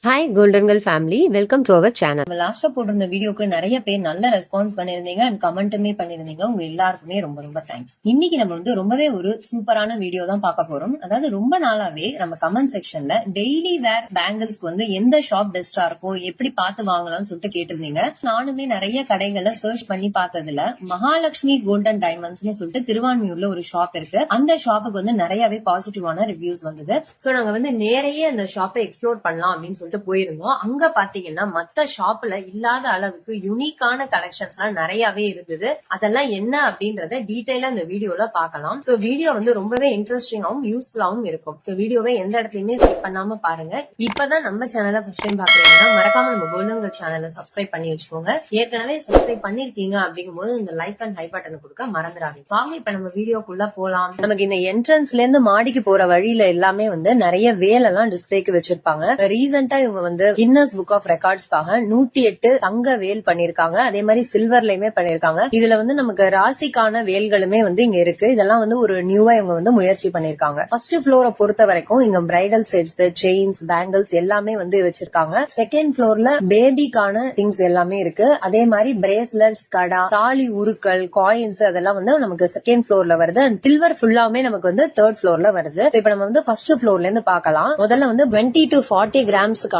Hi golden girl family, welcome to our channel. லாஸ்டா போட்டிருந்த வீடியோக்கு நிறைய பேர் நல்ல ரெஸ்பான்ஸ் பண்ணிருந்தீங்க அண்ட் கமெண்ட்டுமே பண்ணிருந்தீங்க. உங்க எல்லாருக்குமே ரொம்ப ரொம்ப தேங்க்ஸ். இன்னைக்கு நம்ம வந்து ரொம்பவே ஒரு சூப்பரான வீடியோ தான் பார்க்க போறோம். அதாவது ரொம்ப நாளாவே நம்ம கமெண்ட் செக்ஷன்ல டெய்லி வேர் பேங்கிள்ஸ்க்கு வந்து எந்த ஷாப் பெஸ்டா இருக்கும், எப்படி பார்த்து வாங்கலாம்னு சொல்லிட்டு கேட்டிருந்தீங்க. நானுமே நிறைய கடைகளை சர்ச் பண்ணி பார்த்ததுல மகாலட்சுமி கோல்டன் டைமண்ட்ஸ்னு சொல்லிட்டு திருவான்மியூர்ல ஒரு ஷாப் இருக்கு. அந்த ஷாப்புக்கு வந்து நிறையவே பாசிட்டிவான ரிவ்யூஸ் வந்தது. சோ நாங்க வந்து நேரையே அந்த ஷாப்பை எக்ஸ்ப்ளோர் பண்ணலாம் அப்படின்னு சொல்லிட்டு போயிருந்தோம். அங்க பாத்தீங்கன்னா மத்த ஷாப்ல இல்லாத அளவுக்கு யூனிக்கான கலெக்ஷன்ஸ் எல்லாம் நிறையவே இருந்தது. அதெல்லாம் என்ன அப்படின்றத டீடைலா இந்த வீடியோல பாக்கலாம். சோ வீடியோ வந்து ரொம்பவே இன்ட்ரெஸ்டிங்காவும் யூஸ்ஃபுல்லாவும் இருக்கும். வீடியோவை எந்த இடத்துலயுமே ஸ்கிப் பண்ணாம பாருங்க. இப்பதான் நம்ம சேனலை ஃபர்ஸ்ட் டைம் பாக்குறீங்கன்னா மறக்காம நம்ம கோல்டன் கேர்ள் சேனலை சப்ஸ்கிரைப் பண்ணி வச்சுக்கோங்க. ஏற்கனவே சப்ஸ்கிரைப் பண்ணிருக்கீங்க அப்படிங்கும் போது இந்த லைக் அண்ட் ஹை பட்டன் கொடுக்க மறந்துடாதீங்க. வாங்க இப்ப நம்ம வீடியோக்குள்ள போலாம். நமக்கு இந்த என்ட்ரன்ஸ்ல இருந்து மாடிக்கு போற வழியில எல்லாமே வந்து நிறைய வேலெல்லாம் டிஸ்பிளேக்கு வச்சிருப்பாங்க. ரீசெண்டா இவங்க வந்து கின்னஸ் புக் ஆஃப் ரெக்கார்ட்ஸ்க்காக 108 தங்க வேல் பண்ணிருக்காங்க. அதே மாதிரி சில்வர்லயுமே பண்ணிருக்காங்க. இதுல வந்து நமக்கு ராசிக்கான வேல்களுமே வந்து இங்க இருக்கு. இதெல்லாம் வந்து ஒரு நியூவா இவங்க வந்து முயற்சி பண்ணிருக்காங்க. ஃபர்ஸ்ட் ஃப்ளோரை பொறுத்த வரைக்கும் இங்க பிரைடல் செட்ஸ், செயின்ஸ், பேங்கிள்ஸ் எல்லாமே வந்து வச்சிருக்காங்க. செகண்ட் ஃப்ளோர்ல பேபிக்கான திங்ஸ் எல்லாமே இருக்கு. அதே மாதிரி பிரேஸ்லெட்ஸ், கடா, தாலி உருக்கள், காயின்ஸ் அதெல்லாம் வந்து நமக்கு செகண்ட் ஃப்ளோர்ல வருது. அண்ட் சில்வர் ஃபுல்லாமே நமக்கு வந்து தேர்ட் ஃப்ளோர்ல வருது. இப்ப நம்ம வந்து ஃபர்ஸ்ட் ஃப்ளோர்ல இருந்து பார்க்கலாம். முதல்ல வந்து 20 to 40 கிராம்ஸ்க்கான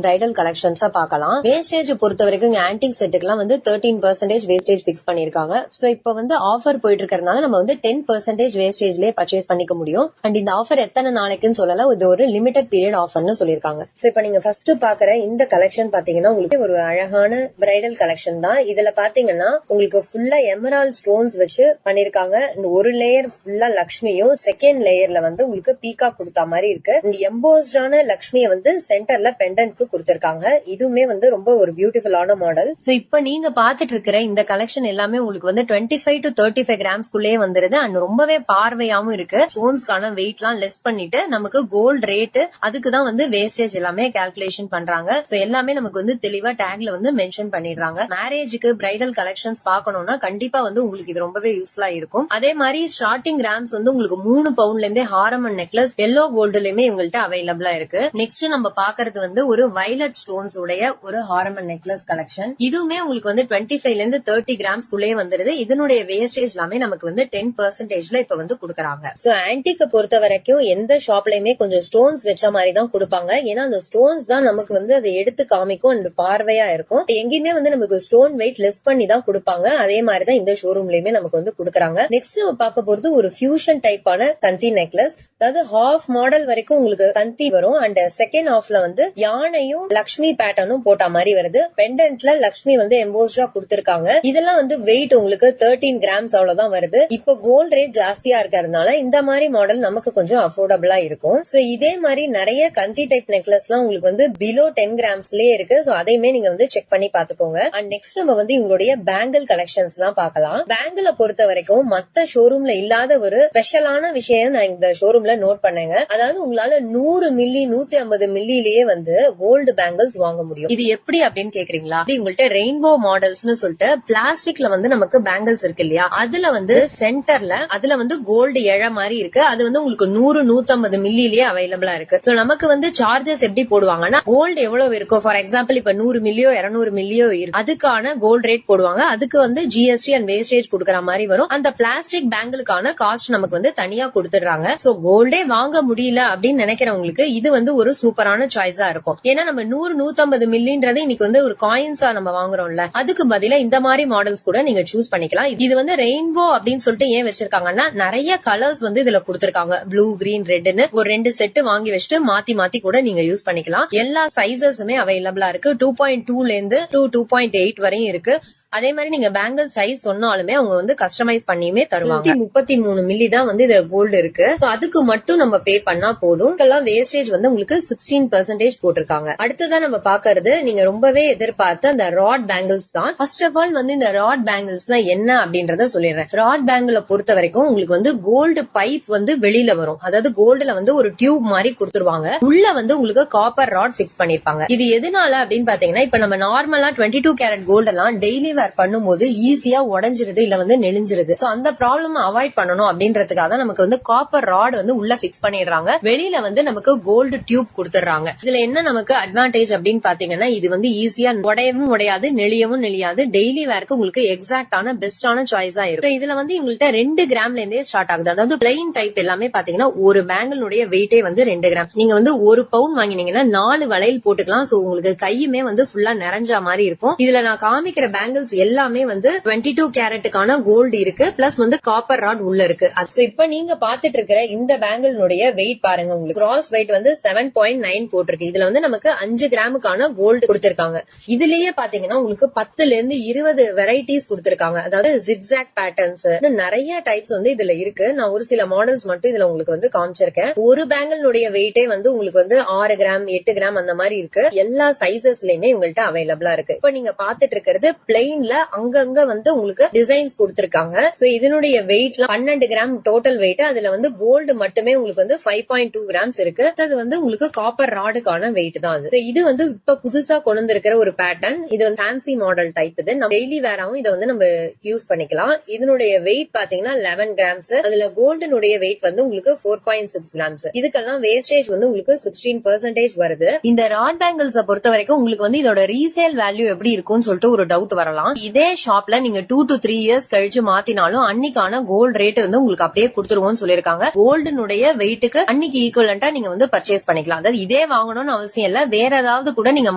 பிரைடல் கலெக்ஷன்ஸா பார்க்கலாம். வேஸ்டேஜ் பொறுத்த வரைக்கும் ஆன்டிக் செட்டுக்குலாம் வந்து 13% வேஸ்டேஜ் பிக்ஸ் பண்ணிருக்காங்க. சோ இப்ப வந்து ஆஃபர் போயிட்டு இருக்கறதுனால நம்ம வந்து 10% வேஸ்டேஜ்லயே பர்ச்சேஸ் பண்ணிக்க முடியும். அண்ட் இந்த ஆஃபர் எத்தனை நாளைக்குன்னு சொல்லல, இது ஒரு லிமிடெட் பீரியட் ஆஃபர்னு சொல்லிருக்காங்க. சோ இப்ப நீங்க ஃபர்ஸ்ட் பாக்குற இந்த கலெக்ஷன் பாத்தீங்கன்னா உங்களுக்கு ஒரு அழகான பிரைடல் கலெக்ஷன் தான். இதுல பாத்தீங்கன்னா உங்களுக்கு ஃபுல்லா எமரால்ட் ஸ்டோன்ஸ் வச்சு பண்ணிருக்காங்க. ஒரு லேயர் ஃபுல்லா லக்ஷ்மியும், செகண்ட் லேயர்ல வந்து உங்களுக்கு பீகா கொடுத்த மாதிரி இருக்கு. இந்த எம்போஸ்டான லக்ஷ்மியை வந்து சென்டர்ல பெண்டன்ட்க்கு கொடுத்திருக்காங்க. இதுவுமே வந்து ரொம்ப ஒரு பியூட்டிஃபுல்லான மாடல். சோ இப்ப நீங்க பாத்துட்டு இருக்கிற இந்த கலெக்ஷன் எல்லாமே உங்களுக்கு வந்து 25 to 35 கிராம்ஸ்குள்ளே வந்துருது. அண்ட் ரொம்பவே பார்வையாவும் இருக்கு. ஸ்டோன்ஸ்க்கான வெயிட் எல்லாம் லெஸ் பண்ணிட்டு நமக்கு கோல்ட் ரேட் அதுக்குதான் வந்து வேஸ்டேஜ் எல்லாமே கால்குலேஷன் பண்றாங்க. சோ எல்லாமே நமக்கு வந்து தெளிவா டேக்ல வந்து மென்ஷன் பண்ணிடுறாங்க. மேரேஜுக்கு பிரைடல் கலெக்ஷன்ஸ் பாக்கணும்னா கண்டிப்பா வந்து உங்களுக்கு இது ரொம்பவே யூஸ்ஃபுல்லா இருக்கும். அதே மாதிரி ஸ்டார்டிங் கிராம்ஸ் வந்து உங்களுக்கு 3 பவுண்ட்ல இருந்தே ஹாரம் அண்ட் நெக்லஸ் எல்லோ கோல்டுலயுமே உங்கள்ட்ட அவைலபிளா இருக்கு. நெக்ஸ்ட் நம்ம பாக்குறது வந்து ஒரு வயலட் ஸ்டோன்ஸ் உடைய ஒரு ஹாரம் அண்ட் நெக்லஸ் கலெக்ஷன். இதுவுமே உங்களுக்கு வந்து 25ல இருந்து 30 கிராம்ஸ்குள்ளே வந்துருது. இதனுடைய வேஸ்டேஜ் எல்லாமே நமக்கு வந்து 10%ல இப்ப வந்து கொடுக்கறாங்க. சோ ஆன்டிக்க பொறுத்த வரைக்கும் எந்த ஷாப்லயுமே கொஞ்சம் ஸ்டோன்ஸ் வச்ச மாதிரி தான் கொடுப்பாங்க. ஏன்னா அந்த ஸ்டோன்ஸ் தான் நமக்கு வந்து அதை எடுத்து காமிக்கும் அண்ட் பார்வையா இருக்கும். எங்கேயுமே வந்து நமக்கு ஸ்டோன் வெயிட் லெஸ் பண்ணி தான் கொடுப்பாங்க. அதே மாதிரிதான் இந்த ஷோரூம்லயுமே நமக்கு வந்து கொடுக்கறாங்க. நெக்ஸ்ட் நம்ம பார்க்க போறது ஒரு ஃபியூஷன் டைப்பான கந்தி நெக்லஸ். அதாவது ஹாஃப் மாடல் வரைக்கும் உங்களுக்கு கந்தி வரும். அண்ட் செகண்ட் ஹாஃப்ல வந்து யானையும் லக்ஷ்மி பேட்டர்னும் போட்ட மாதிரி வருது. பெண்டன்ட்ல லக்ஷ்மி வந்து எம்போஸ்டா கொடுத்திருக்காங்க. இதெல்லாம் வந்து வெயிட் உங்களுக்கு 13 கிராம்ஸ் அவ்வளவுதான் வருது. இப்போ கோல்ட் ரேட் ஜாஸ்தியா இருக்கிறதுனால இந்த மாதிரி மாடல் நமக்கு கொஞ்சம் அஃபோர்டபிளா இருக்கும். சோ இதே மாதிரி நிறைய கந்தி டைப் நெக்லஸ் எல்லாம் உங்களுக்கு வந்து பிலோ 10 கிராம்ஸ்லயே இருக்கு. சோ அதையுமே நீங்க வந்து செக் பண்ணி பாத்துக்கோங்க. அண்ட் நெக்ஸ்ட் நம்ம வந்து இவங்களுடைய பேங்கிள் கலெக்ஷன்ஸ் எல்லாம் பாக்கலாம். பேங்கிள பொறுத்த வரைக்கும் மத்த ஷோரூம்ல இல்லாத ஒரு ஸ்பெஷலான விஷயம் நான் இந்த ஷோரூம்ல நோட் பண்ணேங்க. அதாவது உங்களால 100 மில்லி 150 மில்லிலேயே வந்து கோல்டு பேங்கிள்ஸ் வாங்க முடியும். இது எப்படி அப்படின்னு கேக்குறீங்களா? உங்கள்ட்ட ரெயின்போ மாடல்ஸ்னு சொல்லிட்டு பிளாஸ்டிக்ல வந்து நமக்கு பேங்கிள்ஸ் இருக்கு இல்லையா, அதுல வந்து சென்டர்ல அதுல வந்து கோல்டு எழ மாதிரி இருக்கு. அது வந்து உங்களுக்கு 100-150 மில்லிலேயே அவைலபிளா இருக்கு. சோ நமக்கு வந்து சார்ஜஸ் எப்படி போடுவாங்கன்னா, கோல்டு எவ்வளவு இருக்கோ, ஃபார் எக்ஸாம்பிள் இப்ப 100 மில்லியோ 200 மில்லியோ இருக்கு, அதுக்கான கோல்ட் ரேட் போடுவாங்க. அதுக்கு வந்து ஜிஎஸ்டி அண்ட் வேஸ்டேஜ் கொடுக்கற மாதிரி வரும். அந்த பிளாஸ்டிக் பேங்கிளுக்கான காஸ்ட் நமக்கு வந்து தனியா கொடுத்துடுறாங்க. சோ கோல்டே வாங்க முடியல அப்படின்னு நினைக்கிறவங்களுக்கு இது வந்து ஒரு சூப்பரான சாய்ஸா இருக்கும். ஏன்னா நம்ம 100-150 மில்லின்றது இன்னைக்கு வந்து ஒரு காயின்ஸா நம்ம வாங்குறோம்ல, அதுக்கு பதிலா இந்த மாதிரி மாடல்ஸ் கூட நீங்க சூஸ் பண்ணிக்கலாம். இது வந்து ரெயின்போ அப்படின்னு சொல்லிட்டு ஏன் வச்சிருக்காங்கன்னா, நிறைய கலர்ஸ் வந்து இதுல கொடுத்திருக்காங்க. ப்ளூ, கிரீன், ரெட்னு ஒரு 2 செட் வாங்கி வச்சுட்டு மாத்தி மாத்தி கூட நீங்க யூஸ் பண்ணிக்கலாம். எல்லா சைசஸுமே அவைலபிளா இருக்கு. 2.2ல இருந்து 2.8 வரையும் இருக்கு. அதே மாதிரி நீங்க பேங்கிள் சைஸ் சொன்னாலுமே அவங்க வந்து கஸ்டமைஸ் பண்ணியுமே தருவாங்க. 33 மில்லி தான் வந்து இதுல கோல்டு இருக்கு. சோ அதுக்கு மட்டும் நம்ம பே பண்ணா போதும். இதெல்லாம் வேஸ்டேஜ் வந்து உங்களுக்கு 16% போட்டிருக்காங்க. அடுத்ததான் நம்ம பாக்குறது நீங்க ரொம்பவே எதிர்பார்த்த அந்த ராட் பேங்கிள்ஸ் தான். ஃபர்ஸ்ட் ஆஃப் ஆல் வந்து இந்த ராட் பேங்கிள்ஸ் என்ன அப்படின்றத சொல்லிடுறேன். ராட் பேங்கிள பொறுத்த வரைக்கும் உங்களுக்கு வந்து கோல்டு பைப் வந்து வெளியில வரும். அதாவது கோல்டுல வந்து ஒரு டியூப் மாதிரி கொடுத்துருவாங்க. உள்ள வந்து உங்களுக்கு காப்பர் ராட் பிக்ஸ் பண்ணிருப்பாங்க. இது எதனால அப்படின்னு பாத்தீங்கன்னா, இப்ப நம்ம நார்மலா 22 கேரட் கோல்டு எல்லாம் டெய்லி வேர் பண்ணும்போது ஈஸியா உடைஞ்சிருது இல்ல வந்து நெளிஞ்சிருது. சோ அந்த ப்ராப்ளம் அவாய்ட் பண்ணணும் அப்படின்றதுக்காக தான் நமக்கு வந்து காப்பர் ராட் வந்து உள்ள பிக்ஸ் பண்ணிடுறாங்க. வெளியில வந்து நமக்கு கோல்டு டியூப் கொடுத்துறாங்க. இதுல என்ன நமக்கு அட்வான்டேஜ் அப்படின்னு பாத்தீங்கன்னா இது வந்து ஈஸியா உடையவும் உடையாது, நெளியவும் நெளியாது. டெய்லி வேர்க்கு உங்களுக்கு எக்ஸாக்டான பெஸ்டான சாய்ஸா இருக்கும். இதுல வந்து உங்கள்கிட்ட 2 கிராம்ல இருந்தே ஸ்டார்ட் ஆகுது. அதாவது பிளைன் டைப் எல்லாமே பாத்தீங்கன்னா ஒரு பேங்கிளுடைய வெயிட்டே வந்து 2 கிராம். நீங்க வந்து ஒரு பவுன் வாங்கினீங்கன்னா 4 வளையல் போட்டுக்கலாம். சோ உங்களுக்கு கையுமே வந்து ஃபுல்லா நிறைஞ்ச மாதிரி இருக்கும். இதுல நான் காமிக்கிற பேங்கிள்ஸ் எல்லாமே வந்து 22 கேரட்டுக்கான கோல்டு இருக்கு, பிளஸ் வந்து காப்பர் ராட் உள்ள இருக்கு. இப்ப நீங்க பாத்துட்டு இருக்கிற இந்த பேங்கிளுடைய வெயிட் பாருங்க, உங்களுக்கு கிராஸ் வெயிட் வந்து 7.9 போட்டிருக்கு. இதுல வந்து நமக்கு 5 கிராமுக்கான கோல்டு கொடுத்திருக்காங்க. இதுலயே பாத்தீங்கன்னா உங்களுக்கு 10ல இருந்து 20 வெரைட்டிஸ் கொடுத்திருக்காங்க. அதாவது ஜிக்ஸாக் பேட்டர்ன்ஸ் நிறைய டைப்ஸ் வந்து இதுல இருக்கு. நான் ஒரு சில மாடல்ஸ் மட்டும் இதுல உங்களுக்கு வந்து காமிச்சிருக்கேன். ஒரு பேங்கிளுடைய வெயிட்டே வந்து உங்களுக்கு வந்து 6 கிராம் 8 கிராம் அந்த மாதிரி இருக்கு. எல்லா சைசஸ்லயுமே உங்கள்கிட்ட அவைலபிளா இருக்கு. இப்ப நீங்க பாத்துட்டு இருக்கிறது பிளெயின்ல அங்கங்க வந்து உங்களுக்கு டிசைன்ஸ் கொடுத்திருக்காங்க. சோ இதனுடைய வெயிட் 12 கிராம் டோட்டல் வெயிட். அதுல வந்து கோல்டு மட்டுமே உங்களுக்கு வந்து 5.2 கிராம்ஸ் இருக்கு. அது வந்து உங்களுக்கு காப்பர் ராடுக்கான வெயிட் தான் அது. இது வந்து இப்ப புதுசா கொண்டு இருக்கிற ஒரு பேட்டர்ன். இது வந்து ஃபேன்சி மாடல் டைப். இது நம்ம டெய்லி வேராவும் இதை வந்து நம்ம யூஸ் பண்ணிக்கலாம். இதனுடைய வெயிட் பாத்தீங்கன்னா 11 கிராம்ஸ். அதுல கோல்டனுடைய வெயிட் வந்து உங்களுக்கு 4.6 கிராம்ஸ். இதுக்கெல்லாம் வேஸ்டேஜ் வந்து உங்களுக்கு 16% வருது. இந்த ராட் பேங்கிள்ஸ் பொறுத்த வரைக்கும் உங்களுக்கு வந்து இதோட ரீசேல் வேல்யூ எப்படி இருக்கும்னு சொல்லிட்டு ஒரு டவுட் வரலாம். இதே ஷாப்ல நீங்க 2 to 3 இயர்ஸ் கழிச்சு மாத்தினாலும் அன்னைக்கான கோல்டு ரேட் வந்து உங்களுக்கு அப்படியே கொடுத்துருவோம்னு சொல்லிருக்காங்க. கோல்டனுடைய வெயிட்டுக்கு அன்னைக்கு ஈக்குவலண்டா நீங்க வந்து பர்ச்சேஸ் பண்ணிக்கலாம். அதாவது இதே வாங்கணும்னு அவசியம் இல்ல, வேற ஏதாவது கூட நீங்க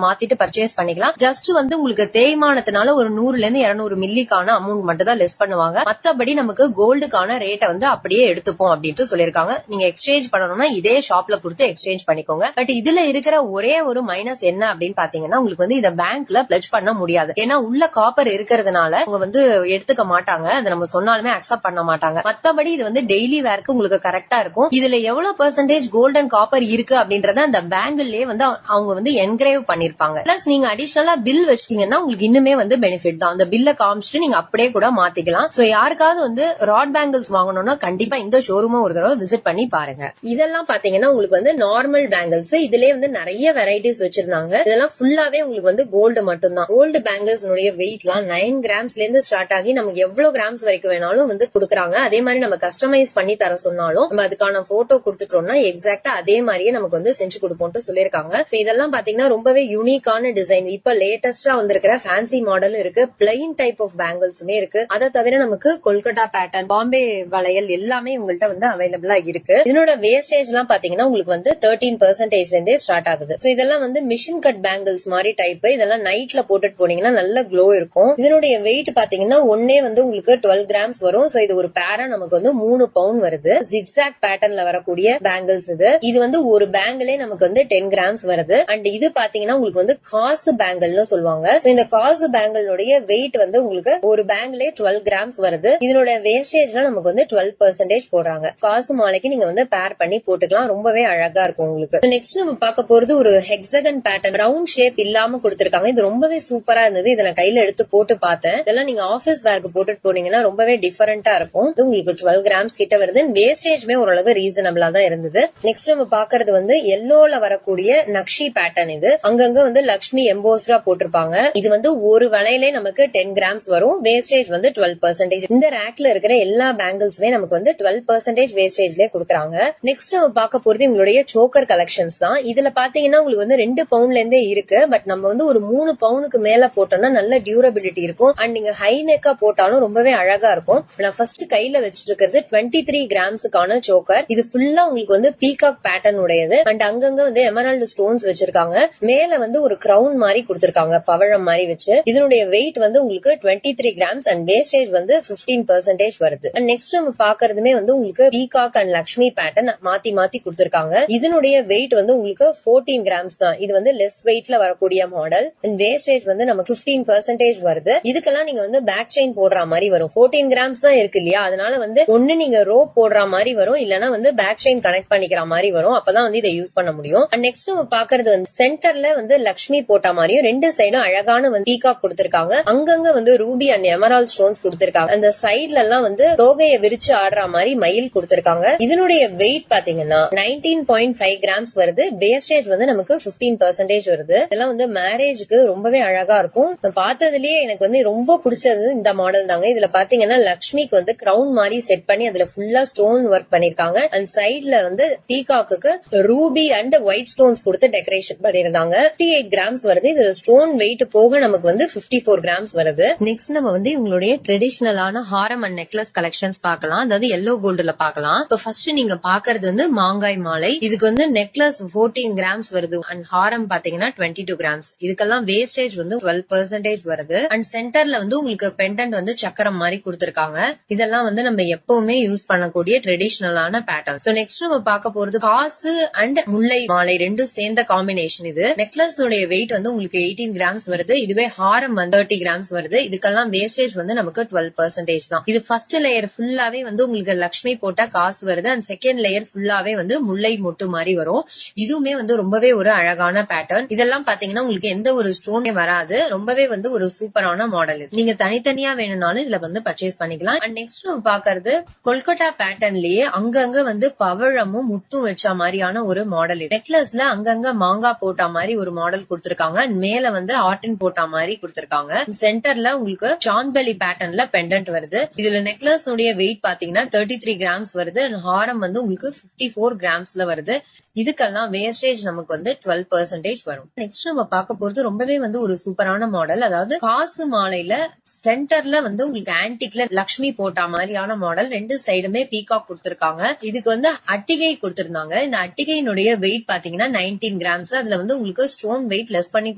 மாத்திட்டு பர்ச்சேஸ் பண்ணிக்கலாம். ஜஸ்ட் வந்து உங்களுக்கு தேய்மானத்தினால ஒரு 100ல இருந்து 200 மில்லிக்கான அமௌண்ட் மட்டும் தான் லெஸ் பண்ணுவாங்க. மத்தபடி நமக்கு கோல்டுக்கான ரேட்டை வந்து அப்படியே எடுத்துப்போம் அப்படின்ட்டு சொல்லிருக்காங்க. நீங்க எக்ஸ்சேஞ்ச் பண்ணணும்னா இதே ஷாப்ல கொடுத்து எக்ஸ்சேஞ்ச் பண்ணிக்கோங்க. பட் இதுல இருக்கிற ஒரே ஒரு மைனஸ் என்ன அப்படின்னு பாத்தீங்கன்னா உங்களுக்கு வந்து இத பேங்க்ல பிளட்ஜ் பண்ண முடியாது. ஏன்னா உள்ள காப்பர் இருக்கிறதுனால அவங்க வந்து எடுத்துக்க மாட்டாங்க. அதை நம்ம சொன்னாலுமே அக்செப்ட் பண்ண மாட்டாங்க. மத்தபடி இது வந்து டெய்லி வேர்க்கு உங்களுக்கு கரெக்டா இருக்கும். இதுல எவ்வளவு பெர்சன்டேஜ் கோல்ட் அண்ட் காப்பர் இருக்கு அப்படின்றத அந்த பேங்கிள்லயே வந்து அவங்க வந்து என்கிரேவ் பண்ணிருப்பாங்க. பிளஸ் நீங்க அடிஷனலா பில் வச்சிட்டீங்கன்னா உங்களுக்கு இன்னுமே வந்து பெனிஃபிட் தான். அந்த பில்ல காமிச்சிட்டு நீங்க அப்படியே கூட மாத்திக்கலாம். சோ யாருக்காவது வந்து ராட் பேங்கிள்ஸ் வாங்கணும்னா கண்டிப்பா இந்த ஷோரூம் ஒரு தடவை விசிட் பண்ணி பாருங்க. இதெல்லாம் பாத்தீங்கன்னா உங்களுக்கு வந்து நார்மல் பேங்கிள்ஸ். இதுலயே வந்து நிறைய வெரைட்டிஸ் வச்சிருந்தாங்க. இதெல்லாம் ஃபுல்லாவே உங்களுக்கு வந்து கோல்டு மட்டும் தான். கோல்டு பேங்கிள்ஸ் வெயிட்லாம் 9 கிராம்ஸ்ல இருந்து ஸ்டார்ட் ஆகி நமக்கு எவ்வளவு கிராம்ஸ் வரைக்கும் வேணாலும் வந்து கொடுக்குறாங்க. அதே மாதிரி நம்ம கஸ்டமைஸ் பண்ணி தர சொன்னாலும் நம்ம அதுக்கான போட்டோ கொடுத்துட்டோம்னா எக்ஸாக்டா அதே மாதிரியே நமக்கு வந்து செஞ்சு கொடுப்போம்னு சொல்லிருக்காங்க. இதெல்லாம் பாத்தீங்கன்னா ரொம்பவே யூனிக்கான டிசைன். இப்ப லேட்டஸ்டா வந்திருக்கிற ஃபேன்சி மாடல் இருக்கு, பிளைன் டைப் ஆஃப் பேங்கிள்ஸுமே இருக்கு. அதை தவிர நமக்கு கொல்கட்டா பேட்டர்ன், பாம்பே வளையல் எல்லாமே உங்கள்கிட்ட வந்து அவைலபிளா இருக்கு. இதனோட வேஸ்டேஜ் எல்லாம் பாத்தீங்கன்னா உங்களுக்கு வந்து 13% இருந்தே ஸ்டார்ட் ஆகுது. இதெல்லாம் வந்து மிஷின் கட் பேங்கிள்ஸ் மாதிரி டைப். இதெல்லாம் நைட்ல போட்டுட்டு போனீங்கன்னா நல்ல க்ளோ இருக்கும். இதனுடைய வெயிட் பாத்தீங்கன்னா ஒன்னே வந்து உங்களுக்கு 12 கிராம்ஸ் வரும். சோ இது ஒரு பேரா நமக்கு வந்து 3 பவுண்ட் வருது. ஜிக்ஸாக் பேட்டர்ன்ல வரக்கூடிய பேங்கிள்ஸ் இது. இது வந்து ஒரு பேங்கிளே நமக்கு வந்து 10 கிராம்ஸ் வருது. அண்ட் இது பாத்தீங்கன்னா உங்களுக்கு வந்து காசு பேங்கிள்னு சொல்லுவாங்க. சோ இந்த காசு பேங்கிளுடைய வெயிட் வந்து உங்களுக்கு ஒரு பேங்கிளே 12 கிராம்ஸ் வருது. இதனோட வேஸ்டேஜ்ல நமக்கு வந்து 12% போடுறாங்க. காசு மாலைக்கு நீங்க வந்து பேர் பண்ணி போட்டுக்கலாம். ரொம்பவே அழகா இருக்கும் உங்களுக்கு. நெக்ஸ்ட் நம்ம பார்க்க போறது ஒரு ஹெக்ஸகன் பேட்டர்ன். ரவுண்ட் ஷேப் இல்லாம கொடுத்திருக்காங்க. இது ரொம்பவே சூப்பரா இருந்தது. இதை நான் கையில எடுத்து போட்டு பார்த்தேன். இதெல்லாம் நீங்க ஆபீஸ் வேர்க்கு போட்டுட்டு போனீங்கன்னா ரொம்பவே டிஃபரெண்டா இருக்கும். உங்களுக்கு 12 கிராம்ஸ் கிட்ட வருது. வேஸ்டேஜ்மே ஓரளவு ரீசனபிளா தான் இருந்தது. நெக்ஸ்ட் நம்ம பாக்குறது வந்து எல்லோல வரக்கூடிய நக்ஷி பேட்டர்ன். இது அங்கங்க வந்து லக்ஷ்மி எம்போஸ்டா போட்டிருப்பாங்க. இது வந்து ஒரு வளையிலே நமக்கு 10 கிராம்ஸ் வரும். வேஸ்டேஜ் வந்து 12%. இந்த ரேக்ல இருக்கிற எல்லா பேங்கிள்ஸுமே நமக்கு வந்து 12% வேஸ்டேஜ்ல கொடுக்குறாங்க. நெக்ஸ்ட் நம்ம பார்க்க போறது உங்களுடைய சோக்கர் கலெக்ஷன்ஸ் தான். இதுல பாத்தீங்கன்னா உங்களுக்கு வந்து 2 பவுண்ட்ல இருந்தே இருக்கு. பட் நம்ம வந்து ஒரு 3 பவுனுக்கு மேல போட்டோம்னா நல்ல டியூரபிலிட்டி இருக்கும். அண்ட் நீங்க ஹை நெக்கா போட்டாலும் ரொம்பவே அழகா இருக்கும். நான் ஃபர்ஸ்ட் கையில வச்சிட்டு இருக்கிறது 23 கிராம்ஸுக்கான சோக்கர். இது ஃபுல்லா உங்களுக்கு வந்து பீகாக் பேட்டர்ன் உடையது. அண்ட் அங்கங்க வந்து எமரால்டு ஸ்டோன்ஸ் வச்சிருக்காங்க. மேல வந்து ஒரு கிரவுன் மாதிரி கொடுத்திருக்காங்க, பவழம் மாதிரி வச்சு. இதனுடைய வெயிட் வந்து உங்களுக்கு 23 கிராம்ஸ் அண்ட் வேஸ்டேஜ் வந்து 15% வருது. அண்ட் நெக்ஸ்ட் நம்ம பாக்குறதுமே வந்து உங்களுக்கு பீகாக் அண்ட் லக்ஷ்மி பேட்டர்ன் மாத்தி மாத்தி கொடுத்திருக்காங்க. இதனுடைய வெயிட் வந்து உங்களுக்கு 14 கிராம்ஸ் தான். இது வந்து லெஸ் வெயிட்ல வரக்கூடிய மாடல். அண்ட் வேஸ்டேஜ் வந்து நமக்கு 15% வருது. இதுக்கெல்லாம் நீங்க வந்து பேக் செயின் போடுற மாதிரி வரும். 14 கிராம்ஸ் தான் இருக்கு இல்லையா, அதனால வந்து ஒண்ணு நீங்க ரோப் போடுற மாதிரி வரும், இல்லனா வந்து பேக் செயின் கனெக்ட் பண்ணிக்கிற மாதிரி வரும். அப்பதான் வந்து இதை யூஸ் பண்ண முடியும். அண்ட் நெக்ஸ்ட் நம்ம பாக்குறது வந்து சென்டர்ல வந்து லக்ஷ்மி போட்ட மாதிரியும் 2 சைடும் அழகான வந்து பீகாக் கொடுத்திருக்காங்க. அங்கங்க வந்து ரூபி அண்ட் எமரால்ட் ஸ்டோன்ஸ் கொடுத்திருக்காங்க. அந்த சைட்ல எல்லாம் வந்து தோகையை விரிச்சு ஆடுற மாதிரி மயில் கொடுத்திருக்காங்க. இதனுடைய வெயிட் பாத்தீங்கன்னா 19.5 கிராம்ஸ் வருது. வேஸ்டேஜ் வந்து நமக்கு 15% வருது. இதெல்லாம் வந்து மேரேஜ்க்கு ரொம்பவே அழகா இருக்கும். பார்த்ததுலயே இதுலயே எனக்கு வந்து ரொம்ப பிடிச்சது இந்த மாடல் தாங்க. இதுல பாத்தீங்கன்னா லக்ஷ்மிக்கு வந்து கிரவுன் மாதிரி செட் பண்ணி அதுல ஃபுல்லா ஸ்டோன் ஒர்க் பண்ணிருக்காங்க. அண்ட் சைட்ல வந்து peacock Ruby and white stones கொடுத்து டெக்கரேஷன் பண்ணிருந்தாங்க. 58 கிராம்ஸ் வருது. இது ஸ்டோன் வெயிட் போக நமக்கு வந்து 54 கிராம்ஸ் வருது. நெக்ஸ்ட் நம்ம வந்து இவங்களுடைய ட்ரெடிஷனலான ஹாரம் அண்ட் நெக்லஸ் கலெக்ஷன்ஸ் பார்க்கலாம். அதாவது எல்லோ கோல்டுல பார்க்கலாம். இப்போ ஃபர்ஸ்ட் நீங்க பாக்குறது வந்து மாங்காய் மாலை. இதுக்கு வந்து நெக்லஸ் 14 கிராம்ஸ் வருது அண்ட் ஹாரம் பாத்தீங்கன்னா 22 கிராம்ஸ். இதுக்கெல்லாம் வேஸ்டேஜ் வந்து 12% வருது. அண்ட் சென்டர்ல வந்து உங்களுக்கு பெண்டன்ட் வந்து சக்கரம் மாதிரி கொடுத்திருக்காங்க. இதெல்லாம் வந்து நம்ம எப்பவுமே யூஸ் பண்ணக்கூடிய ட்ரெடிஷனலான பேட்டர்ன். சோ நெக்ஸ்ட் நம்ம பார்க்க போறது காசு அண்ட் முல்லை மாலை ரெண்டும் சேர்ந்த காம்பினேஷன். இது நெக்லஸ் வெயிட் வந்து உங்களுக்கு 18 கிராம்ஸ் வருது. இதுவே ஹாரம் வந்து 30 கிராம்ஸ் வருது. இதுக்கெல்லாம் வேஸ்டேஜ் வந்து நமக்கு 12% தான். இது ஃபர்ஸ்ட் லேயர் ஃபுல்லாவே வந்து உங்களுக்கு லக்ஷ்மி போட்ட காசு வருது. அண்ட் செகண்ட் லேயர் ஃபுல்லாவே வந்து முல்லை மொட்டு மாதிரி வரும். இதுவுமே வந்து ரொம்பவே ஒரு அழகான பேட்டர்ன். இதெல்லாம் பாத்தீங்கன்னா உங்களுக்கு எந்த ஒரு ஸ்டோனே வராது. ரொம்பவே வந்து ஒரு சூப்பரான மாடல். நீங்க தனித்தனியா வேணும்னாலும் இதுல வந்து பர்ச்சேஸ் பண்ணிக்கலாம். அண்ட் நெக்ஸ்ட் நம்ம பாக்குறது கொல்கட்டா பேட்டர்ன்லயே அங்கங்க வந்து பவழமும் முத்தும் வச்ச மாதிரியான ஒரு மாடல். நெக்லஸ்ல அங்கங்க மாங்காய் போட்டா மாதிரி ஒரு மாடல் கொடுத்திருக்காங்க. அண்ட் மேல வந்து ஆர்டின் போட்டா மாதிரி கொடுத்திருக்காங்க. சென்டர்ல உங்களுக்கு சாந்த்பலி பேட்டர்ன்ல பெண்டன்ட் வருது. இதுல நெக்லஸ் வெயிட் பாத்தீங்கன்னா 33 கிராம்ஸ் வருது. அண்ட் ஹாரம் வந்து உங்களுக்கு 54 கிராம்ஸ்ல வருது. இதுக்கெல்லாம் வேஸ்டேஜ் நமக்கு வந்து 12% வரும். நெக்ஸ்ட் நம்ம பார்க்க போறது ரொம்பவே வந்து ஒரு சூப்பரான மாடல். அதாவது காசு மாலையில சென்டர்ல வந்து உங்களுக்கு ஆன்டிக்ல லக்ஷ்மி போட்டா மாதிரியான மாடல். ரெண்டு சைடுமே பீகாக் கொடுத்திருக்காங்க. இதுக்கு வந்து அட்டிகை கொடுத்திருந்தாங்க. இந்த அட்டிகையினுடைய வெயிட் பாத்தீங்கன்னா 19 கிராம்ஸ். அதுல வந்து உங்களுக்கு ஸ்டோன் வெயிட் லெஸ் பண்ணி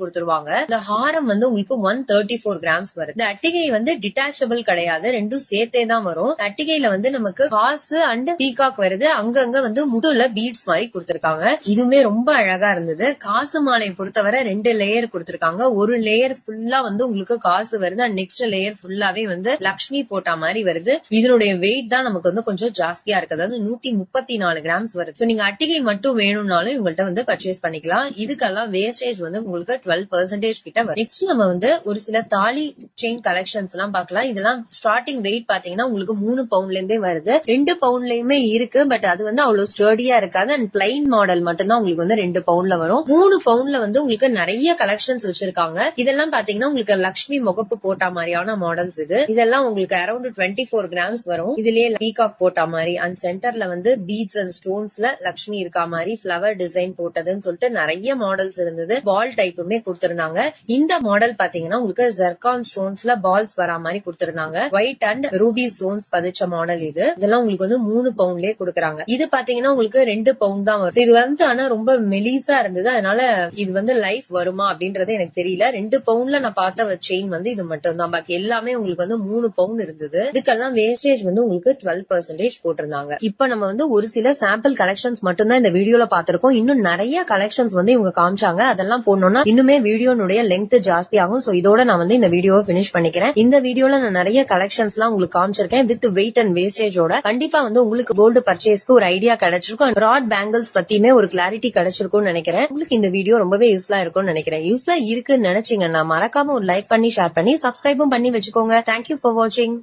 கொடுத்துருவாங்க. இந்த ஹாரம் வந்து உங்களுக்கு 134 கிராம்ஸ் வருது. இந்த அட்டிகை வந்து டிட்டாச்சபிள் கிடையாது. ரெண்டும் சேர்த்தே தான் வரும். அட்டிகையில வந்து நமக்கு காசு அண்ட் பீகாக் வருது. அங்கங்க வந்து முதுல பீட்ஸ் மாதிரி கொடுத்திருக்காங்க. இதுவுமே ரொம்ப அழகா இருந்தது. காசு மாலை பொறுத்தவரை 2 லேயர் கொடுத்திருக்காங்க. ஒரு லேயர் ஃபுல்லா வந்து உங்களுக்கு காசு வருது. அண்ட் நெக்ஸ்ட் லேயர் ஃபுல்லாவே வந்து லக்ஷ்மி போட்டா மாதிரி வருது. இதனுடைய வெயிட் தான் நமக்கு வந்து கொஞ்சம் ஜாஸ்தியா இருக்கு. அதாவது 134 கிராம்ஸ் வருது. நீங்க அட்டிகை மட்டும் வேணும்னாலும் இவங்கள்ட்ட வந்து பர்ச்சேஸ் பண்ணிக்கலாம். இதுக்கெல்லாம் வேஸ்டேஜ் வந்து உங்களுக்கு 12% கிட்ட வரும். நெக்ஸ்ட் நம்ம வந்து ஒரு சில தாலி செயின் கலெக்ஷன்ஸ் எல்லாம் பார்க்கலாம். இதெல்லாம் ஸ்டார்டிங் வெயிட் பாத்தீங்கன்னா உங்களுக்கு 3 பவுண்ட்ல இருந்தே வருது. 2 பவுண்ட்லயுமே இருக்கு. பட் அது வந்து அவ்வளவு ஸ்டர்டியா இருக்காது. அண்ட் பிளைன் மாடல் மட்டும் தான் உங்களுக்கு வந்து 2 பவுண்ட்ல வரும். 3 பவுண்ட்ல வந்து உங்களுக்கு நிறைய கலெக்ஷன்ஸ் வச்சிருக்காங்க. இதெல்லாம் பாத்தீங்கன்னா உங்களுக்கு லக்ஷ்மி முகப்பு போட்டா மாதிரியான மாடல்ஸ். இதெல்லாம் உங்களுக்கு அரௌண்ட் 24 கிராம்ஸ் வரும். இதுலயே பீகாக் போட்டா மாதிரி அண்ட் சென்டர்ல வந்து பீட்ஸ் அண்ட் ஸ்டோன்ஸ்ல லக்ஷ்மி இருக்கா மாதிரி பிளவர் டிசைன் போட்டதுன்னு சொல்லிட்டு நிறைய மாடல்ஸ் இருந்தது. பால் டைப்புமே கொடுத்திருந்தாங்க. இந்த மாடல் பாத்தீங்கன்னா உங்களுக்கு ஜெர்கான் ஸ்டோன்ஸ்ல பால்ஸ் வரா மாதிரி கொடுத்திருந்தாங்க. ஒயிட் அண்ட் ரூபி ஸ்டோன்ஸ் பதிச்ச மாடல். இதெல்லாம் உங்களுக்கு வந்து 3 பவுண்ட்லயே கொடுக்குறாங்க. இது பாத்தீங்கன்னா உங்களுக்கு 2 பவுண்ட் தான் வரும். இது வந்து ஆனா ரொம்ப மெலிசா இருந்தது. அதனால இது வந்து லைஃப் வருமா அப்படின்றது எனக்கு தெரியல. 2 பவுண்ட்ல நான் பார்த்த செயின் வந்து இது மட்டும் தான். பாக்கி எல்லாமே உங்களுக்கு வந்து 3 பவுண்ட் இருந்தது. இதுக்கெல்லாம் வேஸ்டேஜ் வந்து உங்களுக்கு 12% போட்டிருந்தாங்க. இப்ப நம்ம வந்து ஒரு சில சாம்பிள் கலெக்ஷன்ஸ் மட்டும் தான் இந்த வீடியோல பாத்திருக்கோம். இன்னும் நிறைய கலெக்ஷன்ஸ் வந்து இவங்க காமிச்சாங்க. அதெல்லாம் போடணும்னா இன்னுமே வீடியோனுடைய லெங்த் ஜாஸ்தி ஆகும். சோ இதோட நான் வந்து இந்த வீடியோவை பினிஷ் பண்ணிக்கிறேன். இந்த வீடியோல நான் நிறைய கலெக்ஷன்ஸ் எல்லாம் உங்களுக்கு காமிச்சிருக்கேன் வித் வெயிட் அண்ட் வேஸ்டேஜோட. கண்டிப்பா வந்து உங்களுக்கு கோல்டு பர்ச்சேஸ்க்கு ஒரு ஐடியா கிடைச்சிருக்கும். ப்ராட் பேங்கிள்ஸ் பத்தியுமே ஒரு கிளாரிட்டி கிடைச்சிருக்கும்னு நினைக்கிறேன். உங்களுக்கு இந்த வீடியோ ரொம்பவே யூஸ்ஃபுல்லா இருக்கும்னு நினைக்கிறேன். யூஸ்ஃபுல்லா இருக்குன்னு நினைச்சீங்கன்னா மறக்காம ஒரு லைக் பண்ணி ஷேர் பண்ணி சப்ஸ்கிரைபும் பண்ணி வச்சுக்கோங்க. தேங்க்யூ ஃபார் வாட்சிங்.